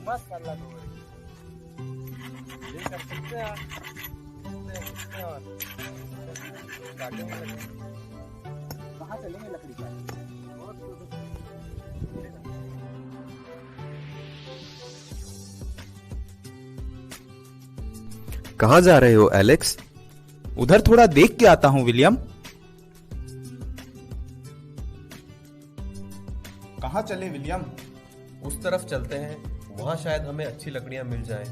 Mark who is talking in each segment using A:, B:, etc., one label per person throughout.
A: बस कर ला तो ये कर सकते हैं और काटेंगे लकड़ी। कहाँ चलेंगे लकड़ी का?
B: कहाँ जा रहे हो एलेक्स?
C: उधर थोड़ा देख के आता हूँ विलियम।
D: कहाँ चले विलियम?
E: उस तरफ चलते हैं, वहां शायद हमें अच्छी लकड़ियां मिल जाएं।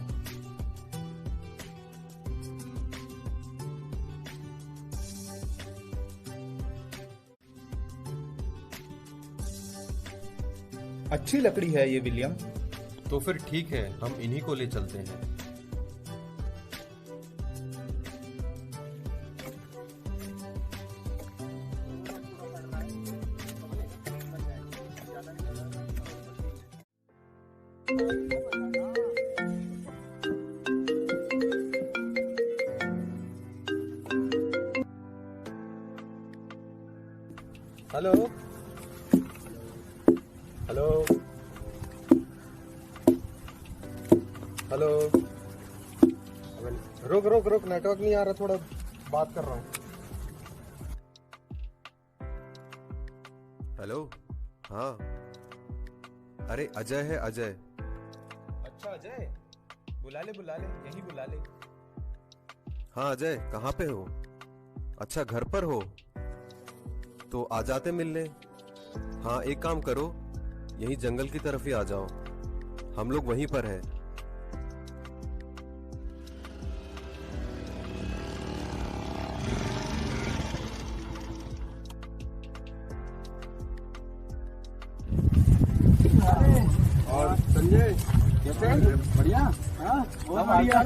C: अच्छी लकड़ी है ये विलियम।
E: तो फिर ठीक है, हम इन्हीं को ले चलते हैं।
D: Hello hello hello. रुक रुक रुक, नेटवर्क नहीं आ रहा, थोड़ा बात कर रहा हूँ।
B: हेलो। हाँ, अरे अजय है, अजय।
C: अच्छा अजय, बुला ले यही बुला ले।
B: हाँ अजय, कहाँ पे हो? अच्छा घर पर हो, तो आ जाते मिलने। हाँ एक काम करो, यही जंगल की तरफ ही आ जाओ, हम लोग वहीं पर हैं।
A: और संजय कैसे? बढ़िया। हाँ बहुत बढ़िया,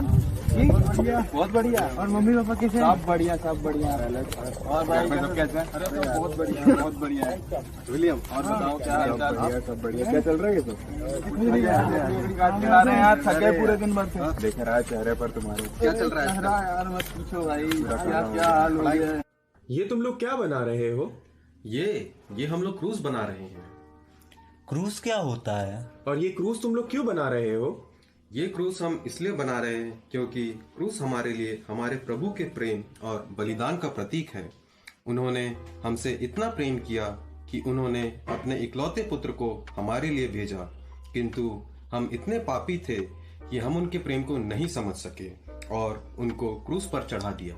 A: ठीक बढ़िया, बहुत बढ़िया। और मम्मी पापा कैसे? सब बढ़िया सब बढ़िया। और भाई सब कैसे? अरे सब बहुत बढ़िया बहुत बढ़िया है। विलियम और बताओ क्या हाल चाल? बढ़िया सब बढ़िया। क्या चल रहा है? चला रहे हैं यार, थके पूरे दिन भर से। देख रहा है चेहरे पर तुम्हारे। क्या चल रहा है यार? मत पूछो भाई, क्या हाल हो गया है।
F: ये तुम लोग क्या बना रहे हो?
E: ये हम लोग क्रूज बना रहे हैं।
G: क्रूज क्या होता है?
F: और ये क्रूज तुम लोग क्यों बना रहे हो?
E: ये क्रूज हम इसलिए बना रहे हैं क्योंकि क्रूज हमारे लिए हमारे प्रभु के प्रेम और बलिदान का प्रतीक है। उन्होंने हमसे इतना प्रेम किया कि उन्होंने अपने इकलौते पुत्र को हमारे लिए भेजा, किंतु हम इतने पापी थे कि हम उनके प्रेम को नहीं समझ सके और उनको क्रूज पर चढ़ा दिया।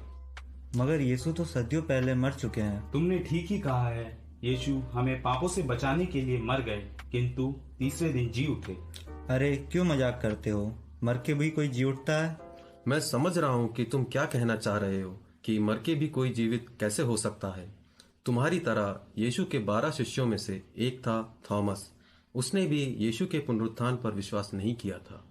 G: मगर यीशु तो सदियों पहले मर चुके हैं।
H: तुमने ठीक ही कहा है। यीशु हमें पापों से बचाने के लिए मर गए, किंतु तीसरे दिन जी उठे।
G: अरे क्यों मजाक करते हो? मर के भी कोई जी उठता है?
E: मैं समझ रहा हूँ कि तुम क्या कहना चाह रहे हो कि मर के भी कोई जीवित कैसे हो सकता है। तुम्हारी तरह यीशु के 12 शिष्यों में से एक था थॉमस। उसने भी यीशु के पुनरुत्थान पर विश्वास नहीं किया था।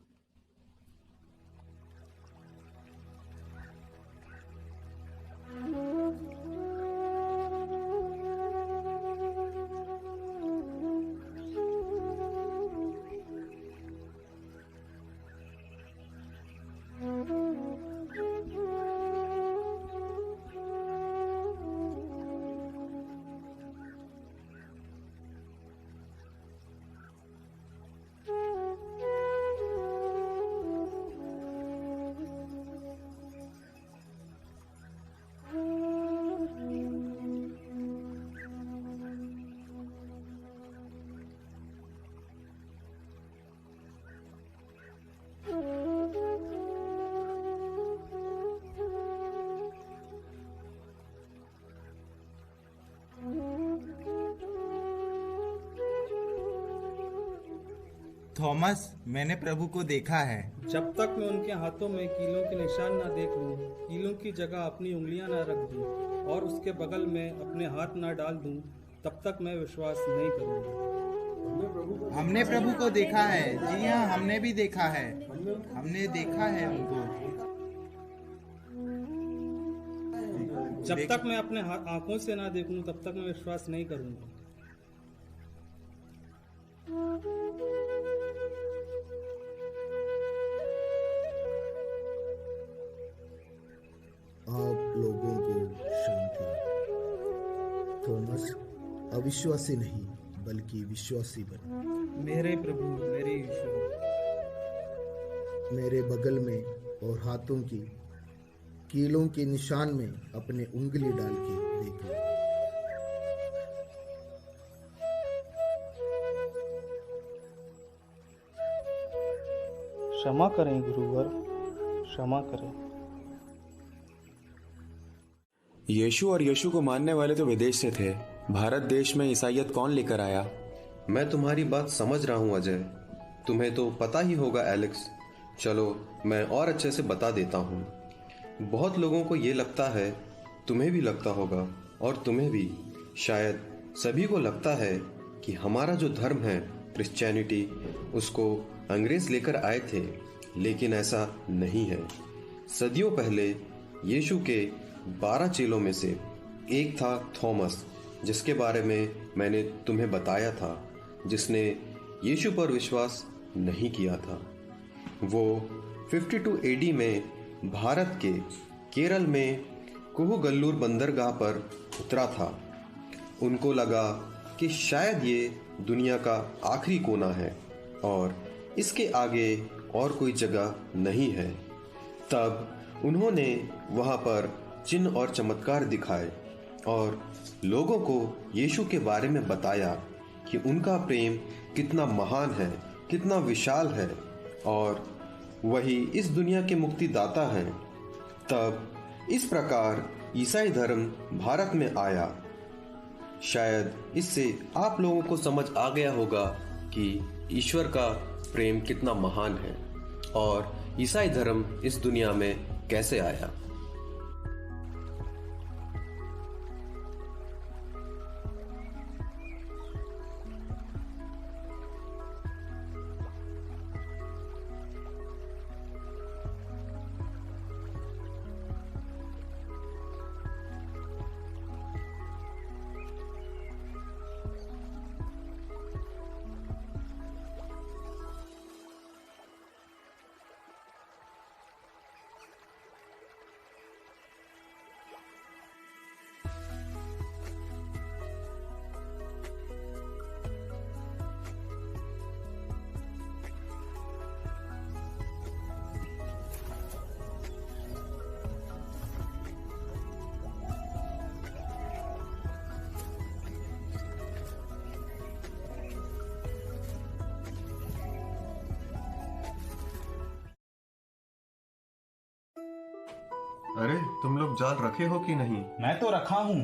C: थॉमस, मैंने प्रभु को देखा है।
I: जब तक मैं उनके हाथों में कीलों के निशान ना देख लूं, कीलों की जगह अपनी उंगलियां ना रख दूं और उसके बगल में अपने हाथ ना डाल दूं, तब तक मैं विश्वास नहीं करूंगा।
C: हमने प्रभु को देखा है। जी हाँ, हमने भी देखा है। हमने देखा है उनको।
I: जब तक मैं अपने आंखों से ना देखूं, तब तक मैं विश्वास नहीं करूंगा।
J: आप लोगों को शांति। थॉमस, अविश्वासी नहीं बल्कि विश्वासी बनो।
I: मेरे प्रभु मेरे ईश्वर,
J: मेरे बगल में और हाथों की कीलों के निशान में अपने उंगली डाल के देख लो।
I: क्षमा करें गुरुवर, क्षमा करें।
F: यीशु और यीशु को मानने वाले तो विदेश से थे, भारत देश में ईसाईयत कौन लेकर आया?
E: मैं तुम्हारी बात समझ रहा हूँ अजय, तुम्हें तो पता ही होगा एलेक्स। चलो मैं और अच्छे से बता देता हूँ। बहुत लोगों को ये लगता है, तुम्हें भी लगता होगा और तुम्हें भी, शायद सभी को लगता है कि हमारा जो धर्म है क्रिश्चियनिटी, उसको अंग्रेज लेकर आए थे, लेकिन ऐसा नहीं है। सदियों पहले यीशु के 12 चेलों में से एक था थॉमस, जिसके बारे में मैंने तुम्हें बताया था, जिसने यीशु पर विश्वास नहीं किया था। वो 52 एडी में भारत के केरल में कुहुगल्लूर बंदरगाह पर उतरा था। उनको लगा कि शायद ये दुनिया का आखिरी कोना है और इसके आगे और कोई जगह नहीं है। तब उन्होंने वहाँ पर चिन्ह और चमत्कार दिखाए और लोगों को यीशु के बारे में बताया कि उनका प्रेम कितना महान है, कितना विशाल है और वही इस दुनिया के मुक्तिदाता हैं। तब इस प्रकार ईसाई धर्म भारत में आया। शायद इससे आप लोगों को समझ आ गया होगा कि ईश्वर का प्रेम कितना महान है और ईसाई धर्म इस दुनिया में कैसे आया। अरे तुम लोग जाल रखे हो कि नहीं?
H: मैं तो रखा हूँ।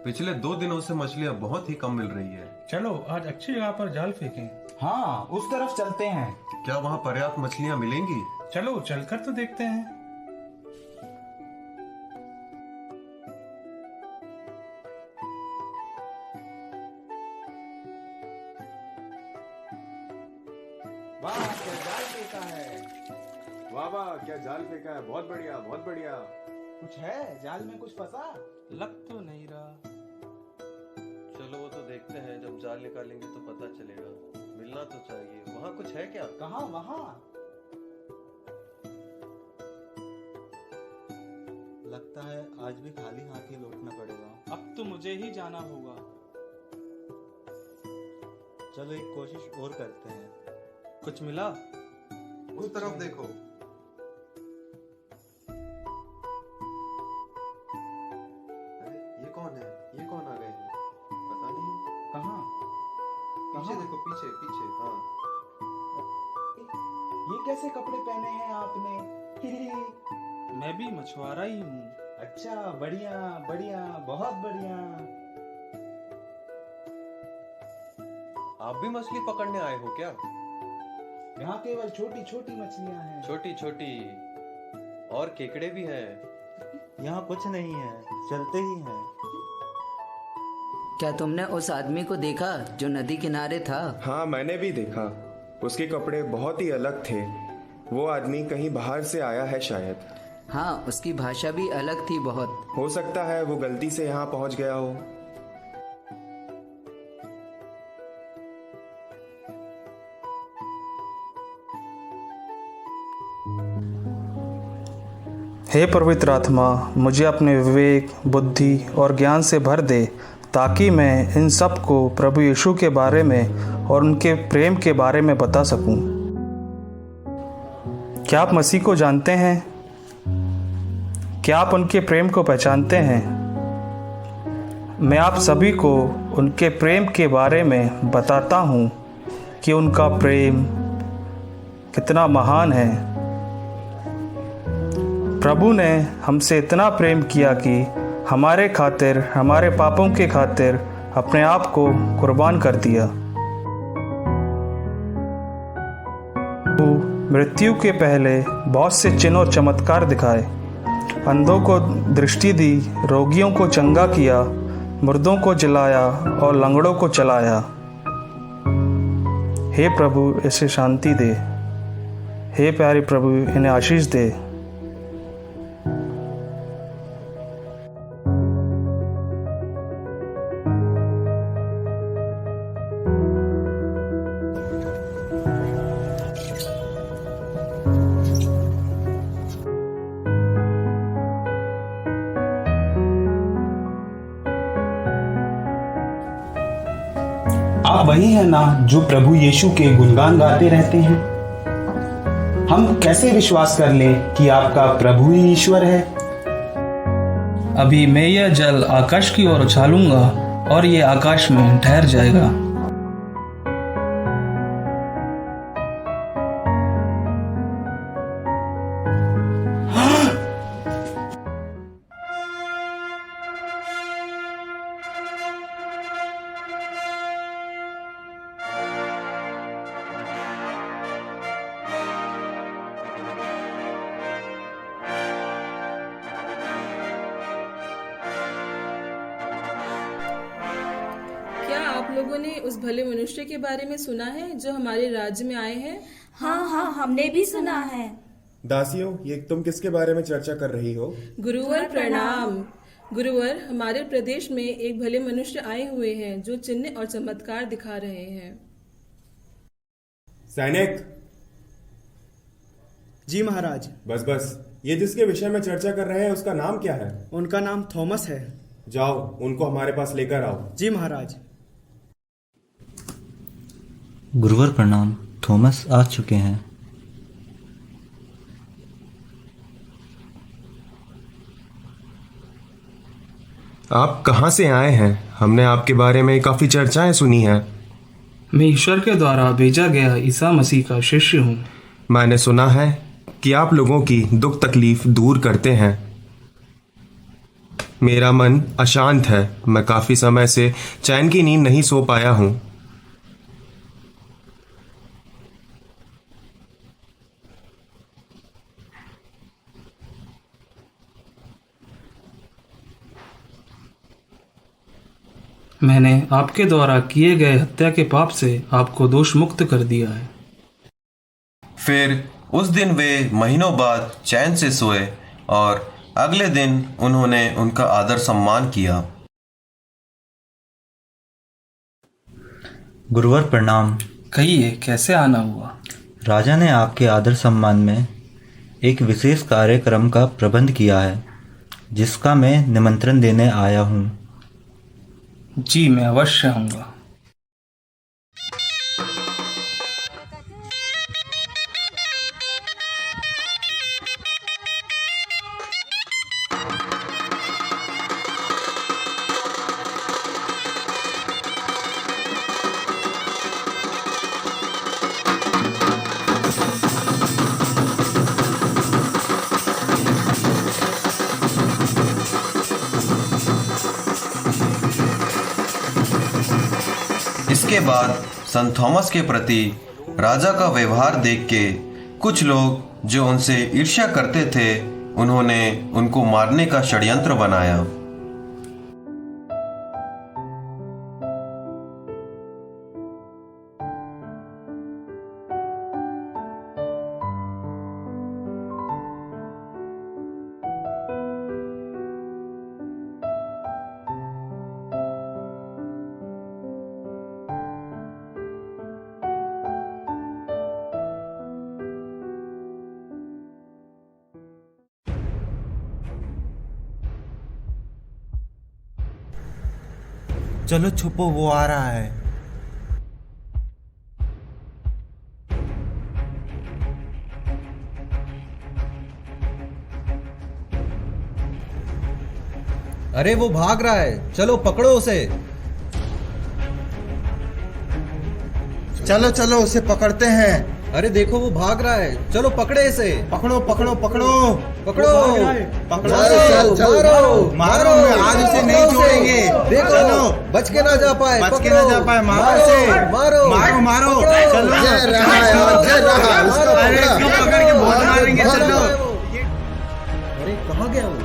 E: पिछले 2 दिनों से मछलियाँ बहुत ही कम मिल रही है।
I: चलो आज अच्छी जगह पर जाल फेंकें।
H: हाँ, उस तरफ चलते हैं।
E: क्या वहाँ पर्याप्त मछलियाँ मिलेंगी?
I: चलो चलकर तो देखते हैं।
F: वाह क्या जाल फेंका है! वाह वाह क्या जाल फेंका है! बहुत बढ़िया, बहुत बढ़िया।
C: कुछ है जाल में, कुछ फंसा?
I: लग तो नहीं रहा।
B: चलो वो तो देखते हैं, जब जाल निकालेंगे तो पता चलेगा। मिलना तो चाहिए। वहाँ कुछ है क्या?
C: कहाँ? वहाँ
G: लगता है आज भी खाली हाथ ही लौटना पड़ेगा।
I: अब तो मुझे ही जाना होगा।
G: चलो एक कोशिश और करते हैं।
I: कुछ मिला?
E: उस तरफ देखो। अरे ये कौन है? ये कौन आ गए हैं? पता नहीं।
I: कहाँ?
E: पीछे देखो, पीछे पीछे। हाँ,
C: ये कैसे कपड़े पहने हैं आपने?
I: मैं भी मछुआरा ही हूँ।
C: अच्छा, बढ़िया बढ़िया, बहुत बढ़िया।
B: आप भी मछली पकड़ने आए हो क्या?
C: यहाँ केवल छोटी छोटी मछलियाँ हैं।
B: छोटी छोटी और केकड़े भी हैं।
G: यहाँ कुछ नहीं है, चलते ही हैं।
K: क्या तुमने उस आदमी को देखा जो नदी किनारे था?
F: हाँ मैंने भी देखा। उसके कपड़े बहुत ही अलग थे। वो आदमी कहीं बाहर से आया है शायद।
K: हाँ, उसकी भाषा भी अलग थी बहुत।
F: हो सकता है वो गलती से यहाँ पहुँच गया हो।
I: हे पवित्र आत्मा, मुझे अपने विवेक, बुद्धि और ज्ञान से भर दे ताकि मैं इन सब को प्रभु यीशु के बारे में और उनके प्रेम के बारे में बता सकूं। क्या आप मसीह को जानते हैं? क्या आप उनके प्रेम को पहचानते हैं? मैं आप सभी को उनके प्रेम के बारे में बताता हूँ कि उनका प्रेम कितना महान है। प्रभु ने हमसे इतना प्रेम किया कि हमारे खातिर, हमारे पापों के खातिर अपने आप को कुर्बान कर दिया। वो मृत्यु के पहले बहुत से चिन्ह और चमत्कार दिखाए, अंधों को दृष्टि दी, रोगियों को चंगा किया, मुर्दों को जिलाया और लंगड़ों को चलाया। हे प्रभु, इसे शांति दे। हे प्यारे प्रभु, इन्हें आशीष दे।
H: आप वही है ना जो प्रभु यीशु के गुणगान गाते रहते हैं? हम कैसे विश्वास कर लें कि आपका प्रभु ही ईश्वर है?
I: अभी मैं यह जल आकाश की ओर उछालूंगा और ये आकाश में ठहर जाएगा।
L: क्या आप लोगों ने उस भले मनुष्य के बारे में सुना है जो हमारे राज्य में आए हैं?
M: हाँ हाँ, हमने भी सुना है।
F: दासियों, ये तुम किसके बारे में चर्चा कर रही हो?
L: गुरुवर प्रणाम। गुरुवर, हमारे प्रदेश में एक भले मनुष्य आए हुए हैं जो चिन्ह और चमत्कार दिखा रहे हैं।
F: सैनिक।
N: जी महाराज।
F: बस बस, ये जिसके विषय में चर्चा कर रहे हैं उसका नाम क्या है?
N: उनका नाम थॉमस है।
F: जाओ, उनको हमारे पास लेकर आओ।
N: जी महाराज।
G: गुरुवर प्रणाम। थॉमस आ चुके हैं।
F: आप कहाँ से आए हैं? हमने आपके बारे में काफी चर्चाएं सुनी हैं।
I: मैं ईश्वर के द्वारा भेजा गया ईसा मसीह का शिष्य हूँ।
F: मैंने सुना है कि आप लोगों की दुख तकलीफ दूर करते हैं। मेरा मन अशांत है। मैं काफी समय से चैन की नींद नहीं सो पाया हूँ।
I: मैंने आपके द्वारा किए गए हत्या के पाप से आपको दोष मुक्त कर दिया है।
E: फिर उस दिन वे महीनों बाद चैन से सोए और अगले दिन उन्होंने उनका आदर सम्मान किया।
G: गुरुवर प्रणाम।
I: कहिए, कैसे आना हुआ?
G: राजा ने आपके आदर सम्मान में एक विशेष कार्यक्रम का प्रबंध किया है, जिसका मैं निमंत्रण देने आया हूँ।
I: जी, मैं अवश्य आऊँगा।
E: इसके बाद संत थॉमस के प्रति राजा का व्यवहार देख के कुछ लोग जो उनसे ईर्ष्या करते थे, उन्होंने उनको मारने का षड्यंत्र बनाया।
C: चलो छुपो, वो आ रहा है।
B: अरे वो भाग रहा है, चलो पकड़ो उसे।
C: चलो चलो उसे पकड़ते हैं।
B: अरे देखो वो भाग रहा है, चलो पकड़े इसे।
C: पकड़ो पकड़ो पकड़ो
B: पकड़ो
C: पकड़ो,
B: मारो
C: मारो, आज उसे नहीं छोड़ेंगे।
B: देखो
C: चलो,
B: बच के ना जा पाए,
C: बच के ना जा पाए, मारो उसे,
B: मारो
C: मारो मारो, चलो
J: जय रहा, उसको
C: अरे इसको पकड़ के बहुत मारेंगे, चलो।
B: अरे कहाँ गया वो,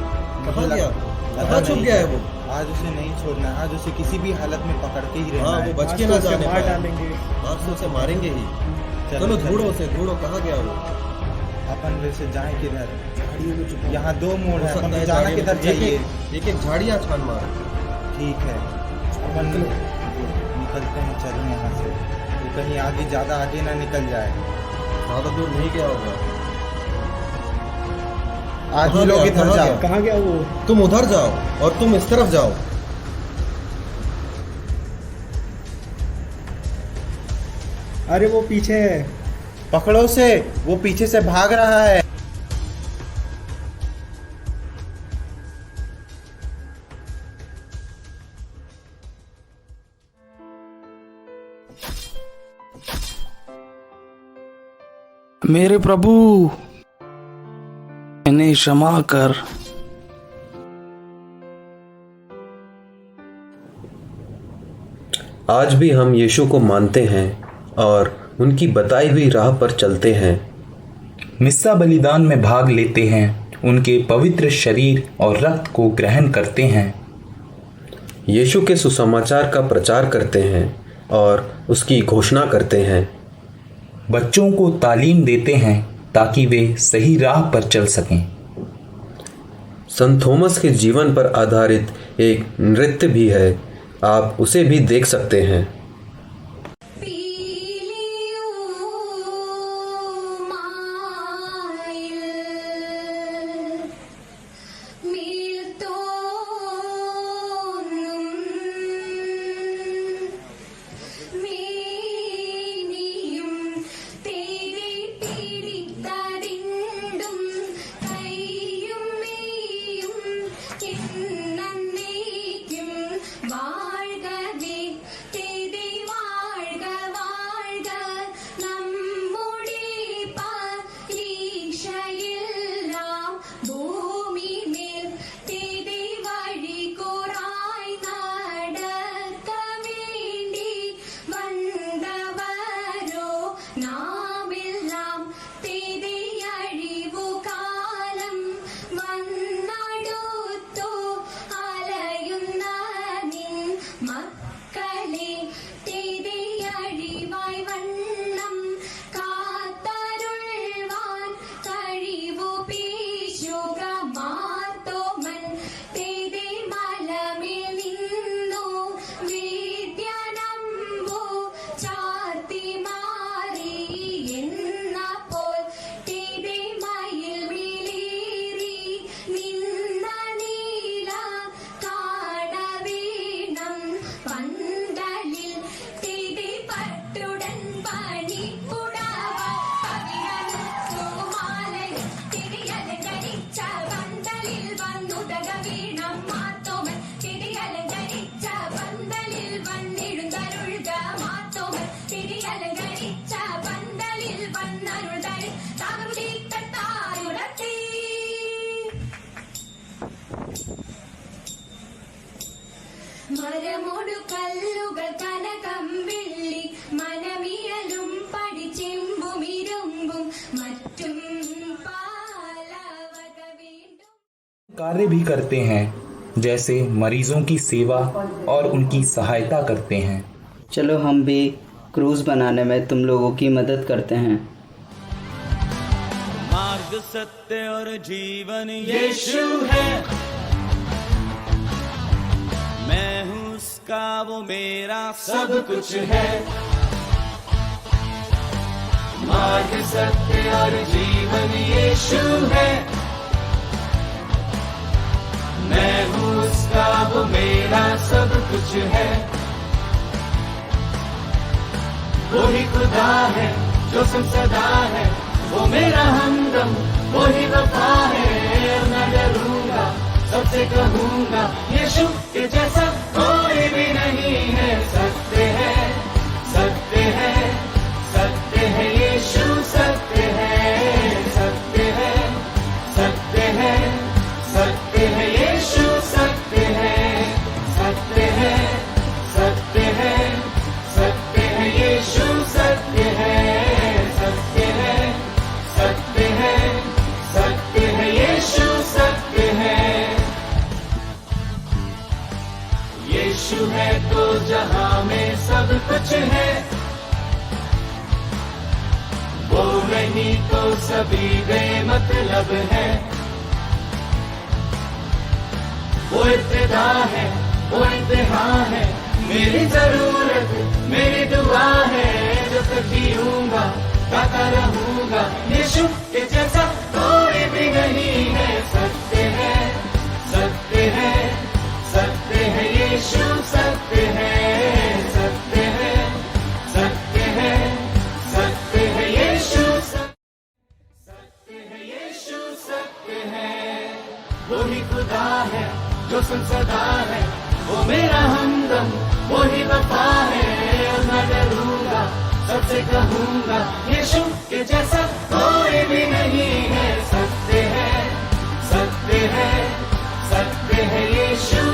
B: कहाँ गया, कहाँ छुप गया है वो?
C: आज उसे नहीं छोड़ना है, आज उसे किसी भी हालत में पकड़ के ही रहना है।
B: वो बच के ना जाने
N: मार डालेंगे।
B: आज तो उसे मारेंगे ही। चलो ढूंढो उसे, ढूंढो कहाँ गया वो।
C: अपन वैसे जाए किधर? यहाँ 2 मोड़ है, अपन को जाना किधर चाहिए?
B: एक एक झाड़ियाँ छान मार।
C: ठीक है, अपन निकलते हैं, चलें यहाँ से। तो कहीं आगे, ज्यादा आगे ना निकल जाए।
B: ज्यादा दूर नहीं गया होगा।
C: आज ही लोग इधर जाओ।
N: कहाँ गया वो?
B: तुम उधर जाओ और तुम इस तरफ जाओ।
N: अरे वो पीछे है।
C: पकड़ो उसे, वो पीछे से भाग रहा है।
O: मेरे प्रभु, इन्हें क्षमा कर।
E: आज भी हम यीशु को मानते हैं और उनकी बताई हुई राह पर चलते हैं।
H: मिस्सा बलिदान में भाग लेते हैं, उनके पवित्र शरीर और रक्त को ग्रहण करते हैं।
E: यीशु के सुसमाचार का प्रचार करते हैं और उसकी घोषणा करते हैं।
H: बच्चों को तालीम देते हैं ताकि वे सही राह पर चल सकें।
E: संत थॉमस के जीवन पर आधारित एक नृत्य भी है, आप उसे भी देख सकते हैं।
P: മരമോടു കല്ലുകൾ കനകം വെള്ളി മനമിയലും പഠിച്ചെമ്പുമിരുമ്പും മറ്റും പാലവക വീണ്ടും
H: कार्य भी करते हैं, जैसे मरीजों की सेवा और उनकी सहायता करते हैं।
K: चलो हम भी क्रूज बनाने में तुम लोगों की मदद करते हैं।
Q: मार्ग सत्य और जीवन यीशु है, मैं हूँ उसका, वो मेरा सब कुछ है। मार्ग सत्य और जीवन यीशु है, मैं हूँ उसका, वो मेरा सब कुछ है। वो ही खुदा है जो सदा है, वो मेरा हमदम, वो ही वफा है। मैं डरूंगा, सबसे कहूंगा, यीशु के जैसा कोई भी नहीं है। सत्य है, सत्य है, सत्य है, यीशु सत्य है, सत्य है, सत्य है, सत्य है, यीशु सत्य है, सत्य है, सत्य है, सत्य है, यीशु सत्य है, सत्य है, सत्य है, सत्य है, यीशु सत्य है। यीशु है तो जहां में सब कुछ है, वो नहीं तो सभी बेमतलब है। वो इब्तिदा है, वो इंतहा है, मेरी जरूरत, मेरी दुआ है। जो तक जीऊंगा गाता रहूंगा, यीशु के जैसा कोई भी नहीं है। सत्य है, सत्य है, सत्य है, यीशु सत्य है, सत्य है, सत्य है, सत्य है, यीशु सत्य है, यीशु सत्य है। वो ही खुदा है जो सदा है, वो मेरा हमदम, वो ही वफा है। मैं डरूंगा, सबसे कहूंगा, यीशु के जैसा कोई भी नहीं है। सत्य है, सत्य है, सत्य है, यीशु